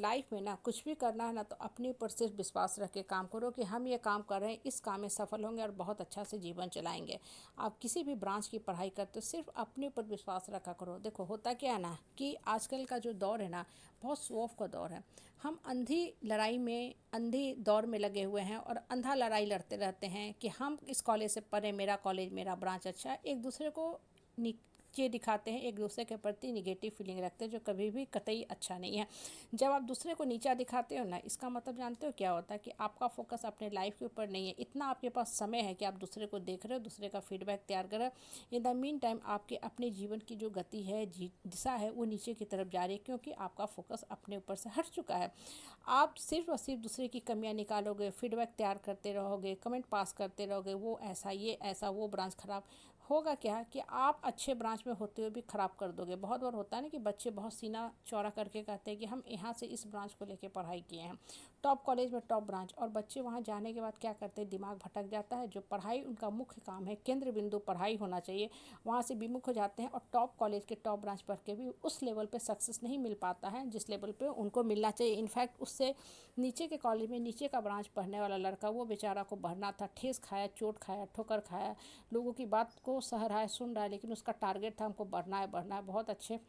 Life में ना कुछ भी करना है ना तो अपने ऊपर सिर्फ विश्वास रख के काम करो कि हम ये काम कर रहे हैं, इस काम में सफल होंगे और बहुत अच्छा से जीवन चलाएंगे। आप किसी भी ब्रांच की पढ़ाई करते हो सिर्फ अपने ऊपर विश्वास रखा करो। देखो होता क्या है ना कि आजकल का जो दौर है ना बहुत शो ऑफ का दौर है। हम अंधी लड़ाई में अंधी दौर में लगे हुए हैं और अंधा लड़ाई लड़ते रहते हैं कि हम इस कॉलेज से पढ़े, मेरा कॉलेज मेरा ब्रांच अच्छा है। एक दूसरे को नीचे दिखाते हैं, एक दूसरे के प्रति निगेटिव फीलिंग रखते हैं, जो कभी भी कतई अच्छा नहीं है। जब आप दूसरे को नीचा दिखाते हो ना, इसका मतलब जानते हो क्या होता है कि आपका फोकस अपने लाइफ के ऊपर नहीं है। इतना आपके पास समय है कि आप दूसरे को देख रहे हो, दूसरे का फीडबैक तैयार कर रहे हो। इन द मीन टाइम आपके अपने जीवन की जो गति है, दिशा है, वो नीचे की तरफ जा रही है, क्योंकि आपका फोकस अपने ऊपर से हट चुका है। आप सिर्फ और सिर्फ दूसरे की कमियां निकालोगे, फीडबैक तैयार करते रहोगे, कमेंट पास करते रहोगे, वो ऐसा, ये ऐसा, वो ब्रांच खराब, होगा क्या कि आप अच्छे ब्रांच में होते हुए भी ख़राब कर दोगे। बहुत बार होता है ना कि बच्चे बहुत सीना चौड़ा करके कहते हैं कि हम यहाँ से इस ब्रांच को लेके पढ़ाई किए हैं, टॉप कॉलेज में टॉप ब्रांच, और बच्चे वहाँ जाने के बाद क्या करते हैं, दिमाग भटक जाता है। जो पढ़ाई उनका मुख्य काम है, केंद्र बिंदु पढ़ाई होना चाहिए, वहाँ से विमुख हो जाते हैं और टॉप कॉलेज के टॉप ब्रांच पढ़ के भी उस लेवल पे सक्सेस नहीं मिल पाता है जिस लेवल पे उनको मिलना चाहिए। इनफैक्ट उससे नीचे के कॉलेज में नीचे का ब्रांच पढ़ने वाला लड़का, वो बेचारा को बढ़ना था, ठेस खाया, चोट खाया, ठोकर खाया, लोगों की बात को सह रहा है, सुन रहा है, लेकिन उसका टारगेट था हमको बढ़ना है, बढ़ना है। बहुत अच्छे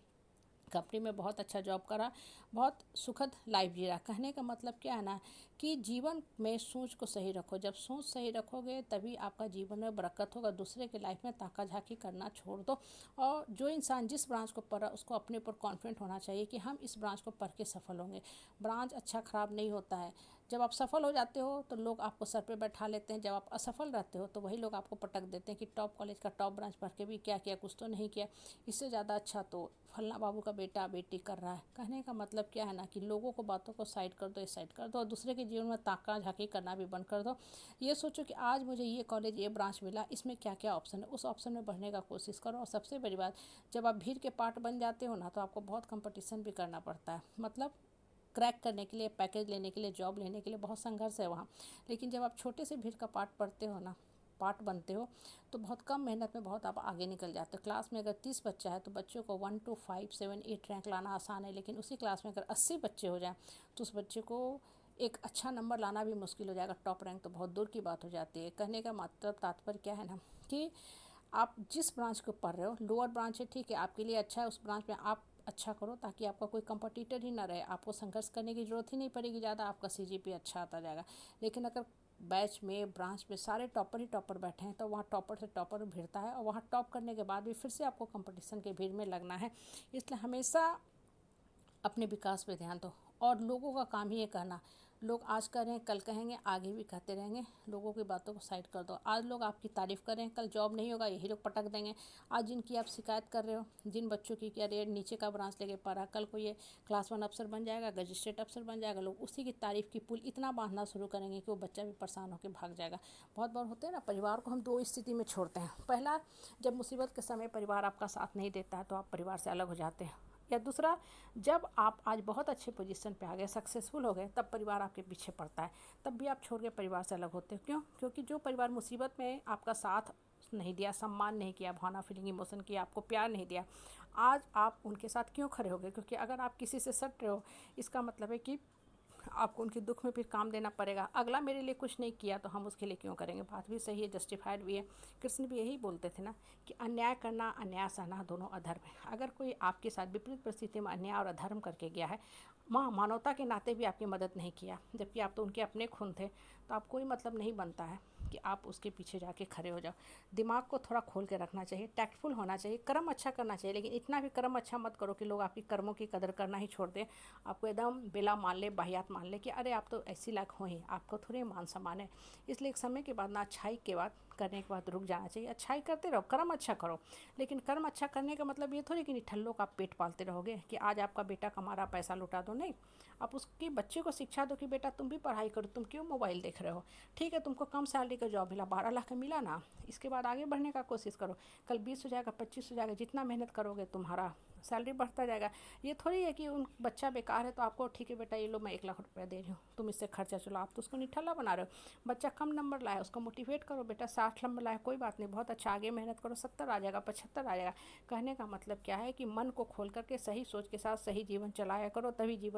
कंपनी में बहुत अच्छा जॉब करा, बहुत सुखद लाइफ जी रहा। कहने का मतलब क्या है ना कि जीवन में सोच को सही रखो। जब सोच सही रखोगे तभी आपका जीवन में बरकत होगा। दूसरे की लाइफ में ताका झाकी करना छोड़ दो। और जो इंसान जिस ब्रांच को पढ़ा उसको अपने ऊपर कॉन्फिडेंट होना चाहिए कि हम इस ब्रांच को पढ़ के सफल होंगे। ब्रांच अच्छा खराब नहीं होता है। जब आप सफल हो जाते हो तो लोग आपको सर पे बैठा लेते हैं, जब आप असफल रहते हो तो वही लोग आपको पटक देते हैं कि टॉप कॉलेज का टॉप ब्रांच पढ़ के भी क्या किया, कुछ तो नहीं किया, इससे ज़्यादा अच्छा तो फलना बाबू का बेटा बेटी कर रहा है। कहने का मतलब क्या है ना कि लोगों को, बातों को साइड कर दो, इस साइड कर दो, और दूसरे के जीवन में ताका झाकी करना भी बंद कर दो। ये सोचो कि आज मुझे ये कॉलेज, ये ब्रांच मिला, इसमें क्या क्या ऑप्शन है, उस ऑप्शन में बढ़ने का कोशिश करो। और सबसे बड़ी बात, जब आप भीड़ के पार्ट बन जाते हो ना तो आपको बहुत कंपटीशन भी करना पड़ता है। मतलब क्रैक करने के लिए, पैकेज लेने के लिए, जॉब लेने के लिए बहुत संघर्ष है वहाँ। लेकिन जब आप छोटे से भीड़ का पार्ट पढ़ते हो ना, पार्ट बनते हो, तो बहुत कम मेहनत में बहुत आप आगे निकल जाते हो। क्लास में अगर 30 बच्चा है तो बच्चों को 1 to 5, 7, 8 रैंक लाना आसान है, लेकिन उसी क्लास में अगर 80 बच्चे हो जाएं तो उस बच्चे को एक अच्छा नंबर लाना भी मुश्किल हो जाएगा। टॉप रैंक तो बहुत दूर की बात हो जाती है। कहने का मतलब, तात्पर्य क्या है ना कि आप जिस ब्रांच को पढ़ रहे हो, लोअर ब्रांच है, ठीक है, आपके लिए अच्छा है, उस ब्रांच में आप अच्छा करो ताकि आपका कोई कंपटीटर ही ना रहे, आपको संघर्ष करने की ज़रूरत ही नहीं पड़ेगी ज़्यादा, आपका सीजीपीए अच्छा आता जाएगा। लेकिन अगर बैच में, ब्रांच में सारे टॉपर ही टॉपर बैठे हैं तो वहाँ टॉपर से टॉपर भिड़ता है, और वहाँ टॉप करने के बाद भी फिर से आपको कंपटीशन के भीड़ में लगना है। इसलिए हमेशा अपने विकास पे ध्यान दो। और लोगों का काम ही ये कहना, लोग आज कह रहे हैं कल कहेंगे, आगे भी कहते रहेंगे। लोगों की बातों को साइड कर दो। आज लोग आपकी तारीफ़ कर रहे हैं, कल जॉब नहीं होगा, यही लोग पटक देंगे। आज जिनकी आप शिकायत कर रहे हो, जिन बच्चों की कि अरे नीचे का ब्रांच लेके पढ़ा, कल को ये क्लास 1 अफसर बन जाएगा, मजिस्ट्रेट अफसर बन जाएगा, लोग उसी की तारीफ़ की पुल इतना बांधना शुरू करेंगे कि वो बच्चा भी परेशान होकर भाग जाएगा। बहुत बार होते हैं ना, परिवार को हम दो स्थिति में छोड़ते हैं। पहला, जब मुसीबत के समय परिवार आपका साथ नहीं देता है तो आप परिवार से अलग हो जाते हैं। या दूसरा, जब आप आज बहुत अच्छे पोजीशन पे आ गए, सक्सेसफुल हो गए, तब परिवार आपके पीछे पड़ता है, तब भी आप छोड़ के परिवार से अलग होते हो। क्यों? क्योंकि जो परिवार मुसीबत में आपका साथ नहीं दिया, सम्मान नहीं किया, भावना, फीलिंग, इमोशन किया, आपको प्यार नहीं दिया, आज आप उनके साथ क्यों खड़े हो गए? क्योंकि अगर आप किसी से सट रहे हो, इसका मतलब है कि आपको उनके दुख में फिर काम देना पड़ेगा। अगला मेरे लिए कुछ नहीं किया तो हम उसके लिए क्यों करेंगे? बात भी सही है, जस्टिफाइड भी है। कृष्ण भी यही बोलते थे ना कि अन्याय करना, अन्याय सहना दोनों अधर्म है। अगर कोई आपके साथ विपरीत परिस्थिति में अन्याय और अधर्म करके गया है, मानवता के नाते भी आपकी मदद नहीं किया, जबकि आप तो उनके अपने खून थे, तो आप कोई मतलब नहीं बनता है कि आप उसके पीछे जाके खड़े हो जाओ। दिमाग को थोड़ा खोल के रखना चाहिए, टैक्टफुल होना चाहिए, कर्म अच्छा करना चाहिए, लेकिन इतना भी कर्म अच्छा मत करो कि लोग आपकी कर्मों की कदर करना ही छोड़ दें, आपको एकदम बेला मान ले, बाहियात मान ले कि अरे आप तो ऐसी लायक हो ही, आपको थोड़ी मान सम्मान है। इसलिए एक समय के बाद ना, अच्छाई के बाद करने के बाद रुक जाना चाहिए। अच्छाई करते रहो, कर्म अच्छा करो, लेकिन कर्म अच्छा करने का मतलब ये थोड़ी कि निठल्लों का पेट पालते रहोगे कि आज आपका बेटा कमा रहा, पैसा लुटा दो। नहीं, आप उसके बच्चे को शिक्षा दो कि बेटा तुम भी पढ़ाई करो, तुम क्यों मोबाइल देख रहे हो? ठीक है, तुमको कम सैलरी का जॉब मिला, 12 लाख का मिला ना, इसके बाद आगे बढ़ने का कोशिश करो। कल 20 हो जाएगा, 25 हो जाएगा, जितना मेहनत करोगे तुम्हारा सैलरी बढ़ता जाएगा। ये थोड़ी है कि उन बच्चा बेकार है तो आपको ठीक है बेटा ये लो मैं 1 लाख रुपया दे रही हूँ, तुम इससे खर्चा चलो, आप तो उसको निठल्ला बना रहे हो। बच्चा कम नंबर लाया, उसको मोटिवेट करो, बेटा 60 नंबर लाया, कोई बात नहीं, बहुत अच्छा, आगे मेहनत करो, 70 आ जाएगा, 75 आ जाएगा। कहने का मतलब क्या है कि मन को खोल करके सही सोच के साथ सही जीवन चलाया करो, तभी जीवन